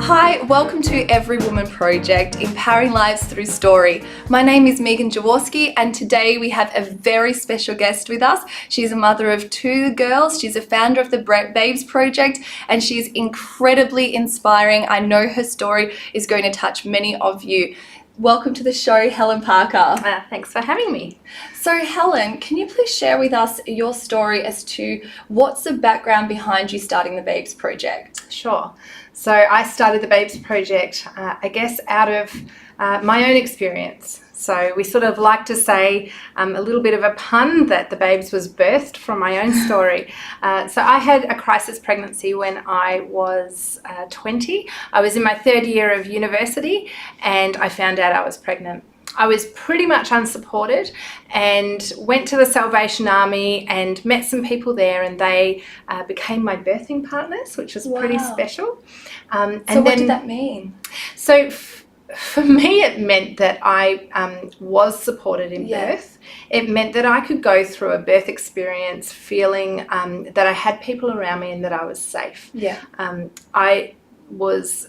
Hi, welcome to Every Woman Project, empowering lives through story. My name is Jaworski, and today we have a very special guest with us. She's a mother of 2 girls. She's a founder of the Babes Project, and she's incredibly inspiring. I know her story is going to touch many of you. Welcome to the show, Helen Parker. Thanks for having me. So Helen, can you please share with us your story as to what's the background behind you starting the Babes Project? Sure. So I started the Babes Project, I guess, out of my own experience. So we sort of like to say a little bit of a pun that the Babes was birthed from my own story. So I had a crisis pregnancy when I was 20. I was in my 3rd year of university and I found out I was pregnant. I was pretty much unsupported and went to the Salvation Army and met some people there, and they became my birthing partners, which was pretty special. So what did that mean? So for me, it meant that I was supported in birth. It meant that I could go through a birth experience feeling that I had people around me and that I was safe. I was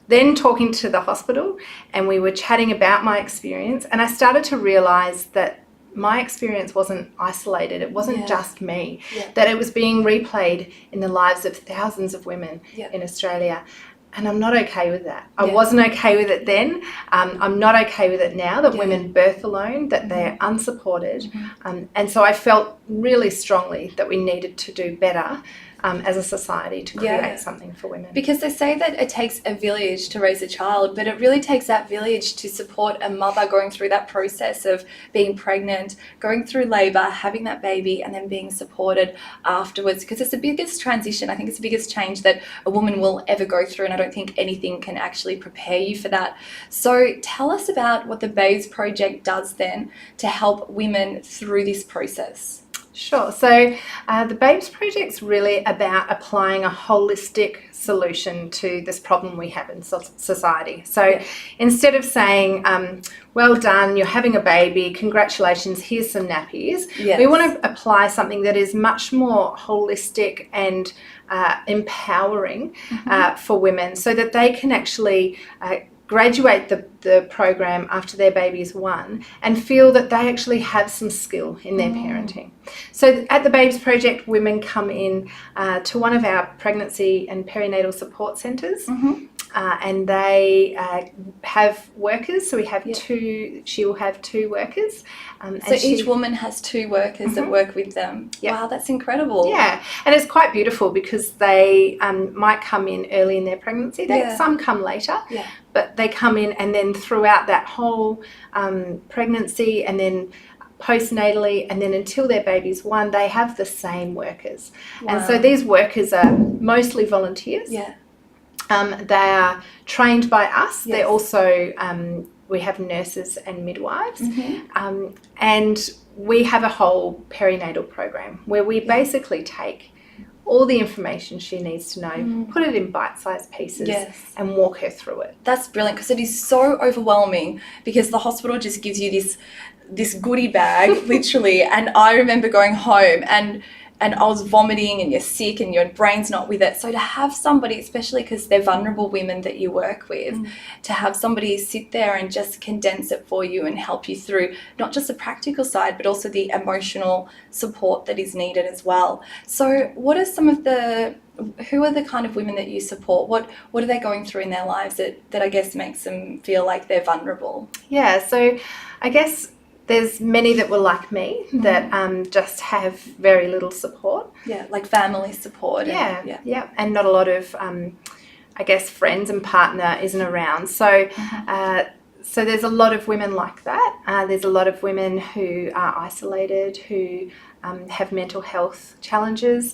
then talking to the hospital and we were chatting about my experience, and I started to realise that my experience wasn't isolated. It wasn't just me, that it was being replayed in the lives of thousands of women in Australia. And I'm not okay with that. I wasn't okay with it then. I'm not okay with it now that women birth alone, that they're unsupported. And so I felt really strongly that we needed to do better as a society to create something for women. Because they say that it takes a village to raise a child, but it really takes that village to support a mother going through that process of being pregnant, going through labour, having that baby, and then being supported afterwards. Because it's the biggest transition. I think it's the biggest change that a woman will ever go through, and I don't think anything can actually prepare you for that. So tell us about what the Babes Project does then to help women through this process. Sure. So the Babes Project's really about applying a holistic solution to this problem we have in society. So instead of saying, well done, you're having a baby, congratulations, here's some nappies, we want to apply something that is much more holistic and empowering for women, so that they can actually graduate the program after their baby is 1 and feel that they actually have some skill in their parenting. So at the Babes Project, women come in to one of our pregnancy and perinatal support centres, and they have workers. So we have she will have 2 workers. So each woman has 2 workers that work with them. Wow, that's incredible. Yeah, and it's quite beautiful because they might come in early in their pregnancy. Some come later, but they come in, and then throughout that whole pregnancy and then postnatally and then until their baby's 1, they have the same workers. And so these workers are mostly volunteers. They are trained by us. They're also, we have nurses and midwives, and we have a whole perinatal program where we basically take all the information she needs to know, put it in bite-sized pieces and walk her through it. That's brilliant, because it is so overwhelming, because the hospital just gives you this goodie bag, literally, and I remember going home and I was vomiting, and you're sick and your brain's not with it. So to have somebody, especially because they're vulnerable women that you work with, to have somebody sit there and just condense it for you and help you through not just the practical side, but also the emotional support that is needed as well. So what are who are the kind of women that you support? What are they going through in their lives that I guess makes them feel like they're vulnerable? Yeah, so I guess there's many that were like me that just have very little support. Like family support. And not a lot of, I guess, friends and partner isn't around. So so there's a lot of women like that. There's a lot of women who are isolated, who have mental health challenges,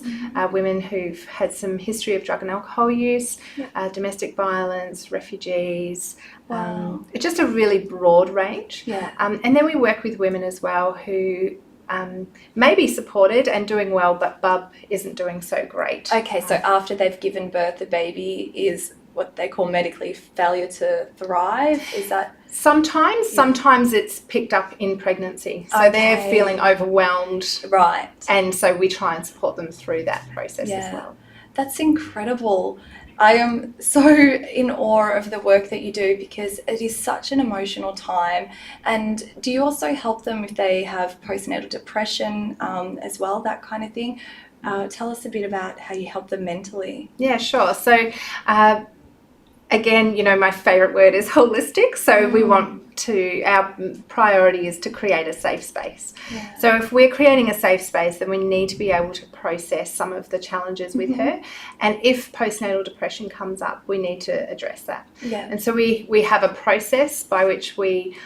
women who've had some history of drug and alcohol use, domestic violence, refugees. It's just a really broad range. And then we work with women as well who may be supported and doing well, but bub isn't doing so great. Okay, so after they've given birth, the baby is what they call medically failure to thrive. Is that? Sometimes it's picked up in pregnancy. So they're feeling overwhelmed. Right. And so we try and support them through that process as well. That's incredible. I am so in awe of the work that you do because it is such an emotional time. And do you also help them if they have postnatal depression as well, that kind of thing? Tell us a bit about how you help them mentally. Yeah, sure. So again, my favorite word is holistic. So we want our priority is to create a safe space. Yeah. So if we're creating a safe space, then we need to be able to process some of the challenges with her. And if postnatal depression comes up, we need to address that. Yeah. And so we have a process by which we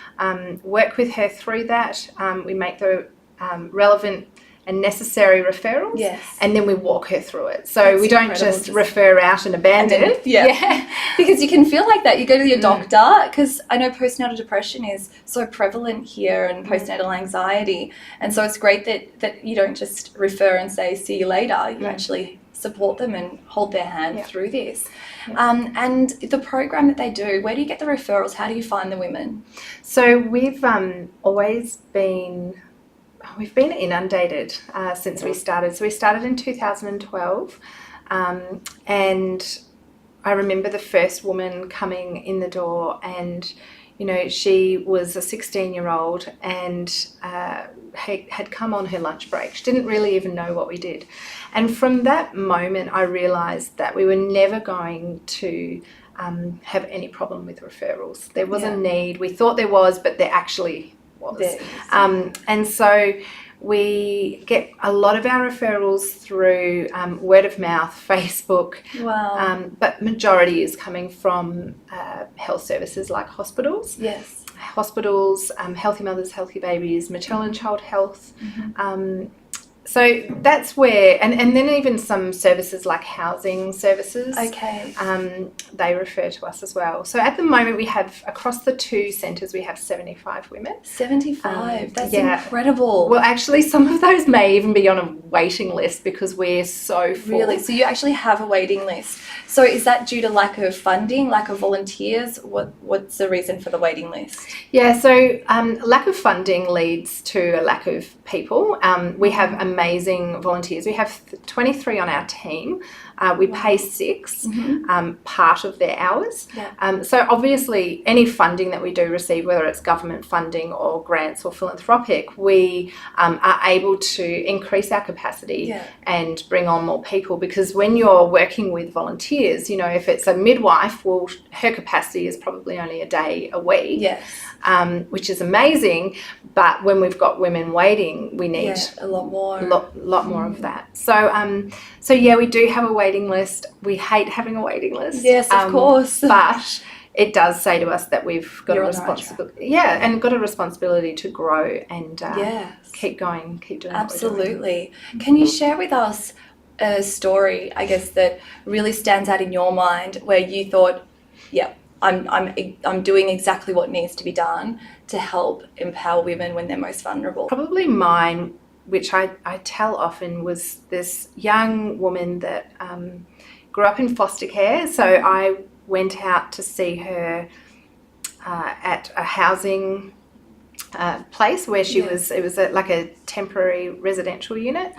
work with her through that. We make the relevant and necessary referrals, Yes. and then we walk her through it. So That's we don't incredible. just refer out and abandon it. Yeah. Because you can feel like that. You go to your doctor, because I know postnatal depression is so prevalent here and postnatal anxiety. And so it's great that you don't just refer and say, see you later. You actually support them and hold their hand through this. And the program that they do, where do you get the referrals? How do you find the women? So we've always been... We've been inundated since we started. So we started in 2012, and I remember the first woman coming in the door, and she was a 16-year-old and had come on her lunch break. She didn't really even know what we did. And from that moment, I realised that we were never going to have any problem with referrals. There was a need. We thought there was, but there actually was. And so we get a lot of our referrals through word of mouth, Facebook. Wow. But majority is coming from health services like hospitals. Yes. Hospitals, Healthy Mothers, Healthy Babies, maternal and child health. So that's where, and then even some services like housing services, Okay. they refer to us as well. So at the moment we have, across the two centres, we have 75 women. 75. That's incredible. Well, actually, some of those may even be on a waiting list because we're so full. Really? So you actually have a waiting list. So is that due to lack of funding, lack of volunteers? What's the reason for the waiting list? Yeah, so lack of funding leads to a lack of people. We have amazing volunteers. We have 23 on our team. We pay 6 part of their hours. Yeah. So obviously any funding that we do receive, whether it's government funding or grants or philanthropic, we are able to increase our capacity and bring on more people, because when you're working with volunteers, if it's a midwife, well, her capacity is probably only a day a week. Yes. Which is amazing, but when we've got women waiting, we need a lot more. lot more of that. So yeah, we do have a waiting list. We hate having a waiting list. Yes, of course. But it does say to us that we've got You're a on the right responsibility. And got a responsibility to grow and keep going, keep doing Absolutely. Can you share with us a story, I guess, that really stands out in your mind where you thought, I'm doing exactly what needs to be done to help empower women when they're most vulnerable? Probably mine, which I tell often, was this young woman that grew up in foster care. So I went out to see her at a housing place where she was. It was like a temporary residential unit.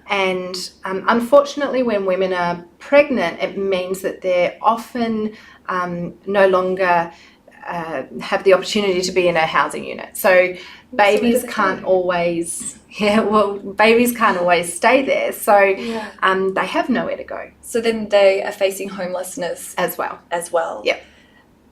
And unfortunately, when women are pregnant, it means that they're often no longer have the opportunity to be in a housing unit. So babies can't always babies can't always stay there. So they have nowhere to go. So then they are facing homelessness as well. Yep.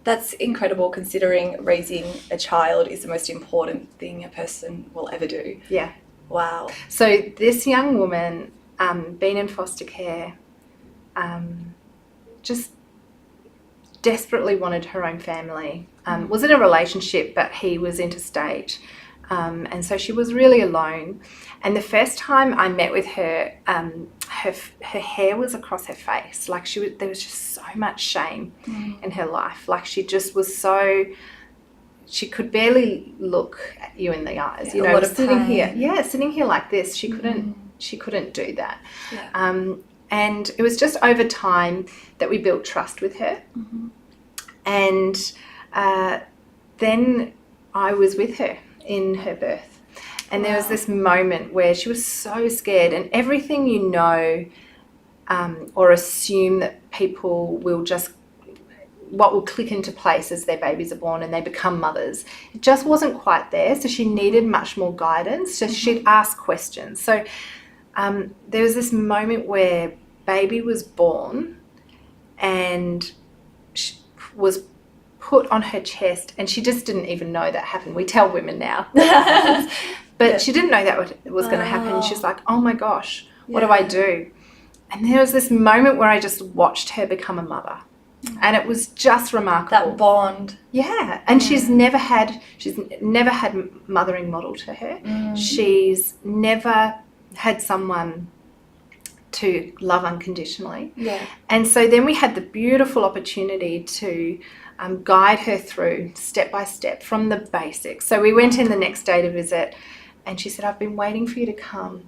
That's incredible, considering raising a child is the most important thing a person will ever do. Yeah. Wow. So this young woman, been in foster care, just desperately wanted her own family. Was in a relationship, but he was interstate. And so she was really alone. And the first time I met with her, her hair was across her face. Like there was just so much shame in her life. Like she just was she could barely look at you in the eyes. Sitting here like this, she couldn't do that. And it was just over time that we built trust with her. And then I was with her in her birth. And there was this moment where she was so scared, and everything or assume that people will just, what will click into place as their babies are born and they become mothers. It just wasn't quite there. So she needed much more guidance. So she'd ask questions. So there was this moment where baby was born and she was put on her chest, and she just didn't even know that happened. We tell women now that happens, but she didn't know that was going to happen. She's like, oh my gosh, what do I do? And there was this moment where I just watched her become a mother. And it was just remarkable. That bond. Yeah. And she's never had mothering model to her. She's never had someone to love unconditionally. Yeah. And so then we had the beautiful opportunity to guide her through step by step from the basics. So we went in the next day to visit, and she said, I've been waiting for you to come.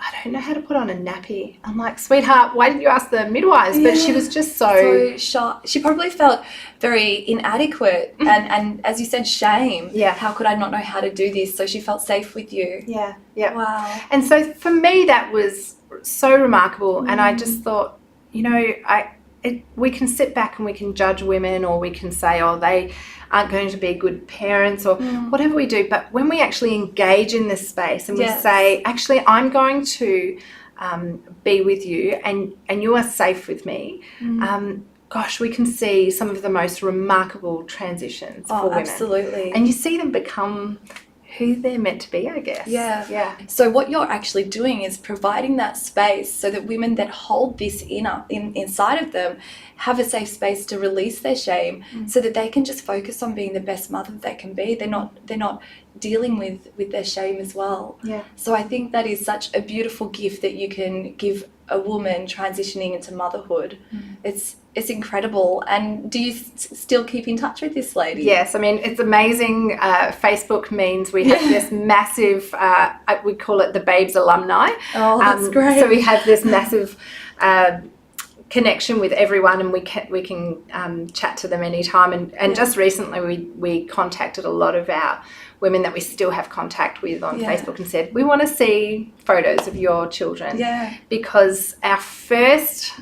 I don't know how to put on a nappy. I'm like, sweetheart, why didn't you ask the midwives? But she was just so shocked. She probably felt very inadequate and as you said, shame. Yeah. How could I not know how to do this? So she felt safe with you. Yeah. Yeah. Wow. And so for me, that was so remarkable. And I just thought, you know, we can sit back and we can judge women, or we can say, oh, they aren't going to be good parents, or whatever we do. But when we actually engage in this space and we say, actually, I'm going to be with you and you are safe with me, gosh, we can see some of the most remarkable transitions for women. Absolutely. And you see them become who they're meant to be, I guess. Yeah. So what you're actually doing is providing that space so that women that hold this inside of them have a safe space to release their shame, so that they can just focus on being the best mother that they can be. They're not dealing with their shame as well. Yeah. So I think that is such a beautiful gift that you can give a woman transitioning into motherhood. It's incredible. And do you still keep in touch with this lady? Yes, I mean, it's amazing. Facebook means we have this massive, we call it the Babes alumni. Oh, that's great. So we have this massive connection with everyone, and we can chat to them anytime. And just recently we contacted a lot of our women that we still have contact with on Facebook and said, we want to see photos of your children. Yeah. Because our first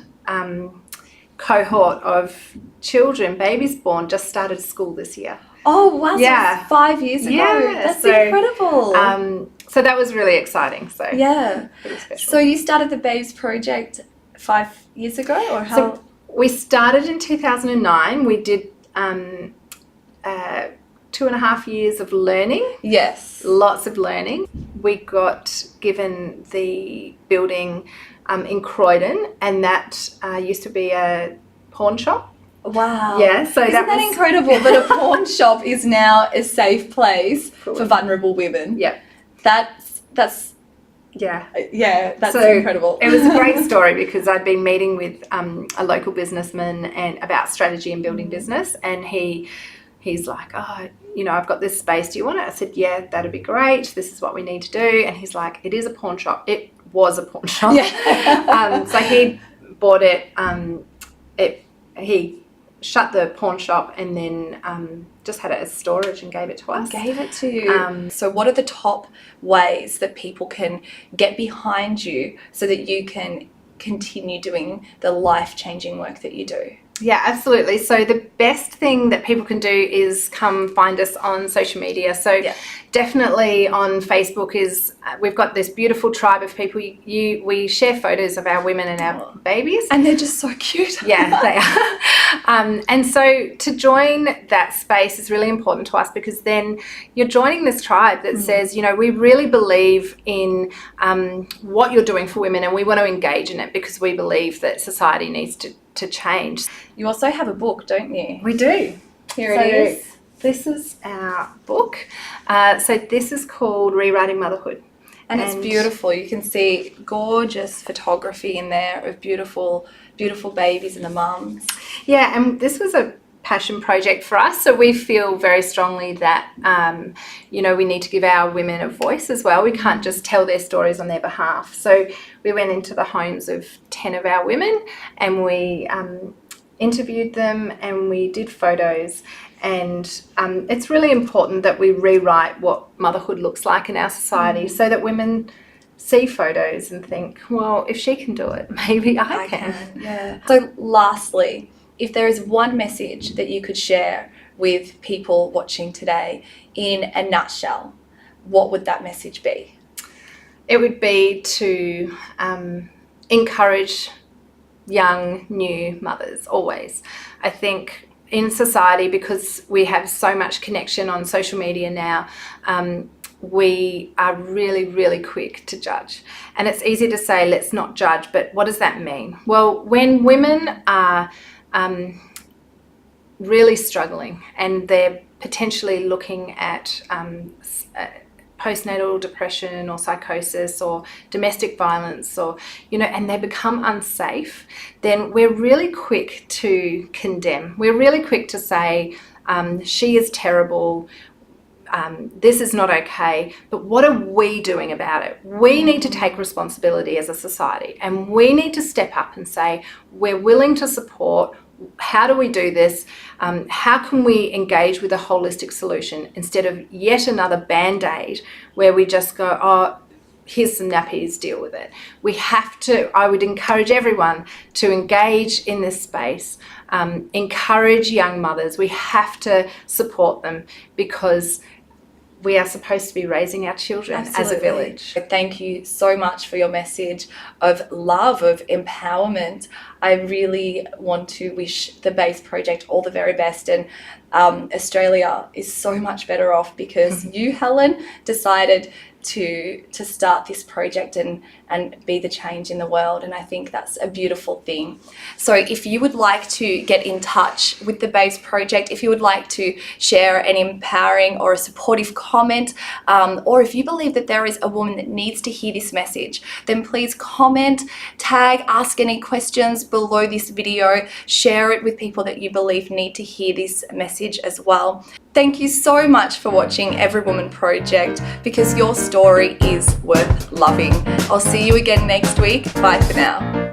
cohort of children, babies born, just started school this year. Oh, wow. Yeah. So 5 years ago. Yeah. That's incredible. So that was really exciting. So yeah. Pretty special. So you started the Babes Project 5 years ago, or how? So we started in 2009. We did 2.5 years of learning. Yes. Lots of learning. We got given the building in Croydon, and that used to be a pawn shop. Wow. Yeah. So Isn't that incredible that a pawn shop is now a safe place for vulnerable women? Yeah. That's incredible. It was a great story, because I'd been meeting with a local businessman and about strategy and building business, and he's like, oh, you know, I've got this space. Do you want it? I said, yeah, that'd be great. This is what we need to do. And he's like, it is a pawn shop. It was a pawn shop. Yeah. So he bought it. He shut the pawn shop and then just had it as storage and gave it to us. Gave it to you. So what are the top ways that people can get behind you so that you can continue doing the life-changing work that you do? Yeah, absolutely. So the best thing that people can do is come find us on social media. So definitely on Facebook we've got this beautiful tribe of people. We share photos of our women and our babies. And they're just so cute. Yeah, they are. And so to join that space is really important to us, because then you're joining this tribe that says, you know, we really believe in what you're doing for women, and we want to engage in it because we believe that society needs to change. You also have a book, don't you? We do. Here it is. This is our book. So this is called Rewriting Motherhood. And it's beautiful. You can see gorgeous photography in there of beautiful, beautiful babies and the mums. Yeah, and this was a passion project for us. So we feel very strongly that, you know, we need to give our women a voice as well. We can't just tell their stories on their behalf. So we went into the homes of 10 of our women, and we interviewed them, and we did photos. And it's really important that we rewrite what motherhood looks like in our society, so that women see photos and think, well, if she can do it, maybe I can. Yeah. So lastly, if there is one message that you could share with people watching today in a nutshell, what would that message be? It would be to encourage young, new mothers always. I think in society, because we have so much connection on social media now, we are really, really quick to judge. And it's easy to say, let's not judge, but what does that mean? Well, when women are really struggling and they're potentially looking at postnatal depression or psychosis or domestic violence, or and they become unsafe, then we're really quick to condemn. We're really quick to say, she is terrible, this is not okay. But what are we doing about it? We need to take responsibility as a society, and we need to step up and say, we're willing to support. How do we do this? How can we engage with a holistic solution instead of yet another bandaid where we just go, oh, here's some nappies, deal with it. We have to, I would encourage everyone to engage in this space, encourage young mothers. We have to support them, because we are supposed to be raising our children as a village. Thank you so much for your message of love, of empowerment. I really want to wish the BASE project all the very best, and Australia is so much better off because you, Helen, decided to start this project and be the change in the world, and I think that's a beautiful thing. So if you would like to get in touch with the BASE project, if you would like to share an empowering or a supportive comment, or if you believe that there is a woman that needs to hear this message, then please comment, tag, ask any questions below this video, share it with people that you believe need to hear this message as well. Thank you so much for watching Every Woman Project, because your story is worth loving. I'll see you again next week. Bye for now.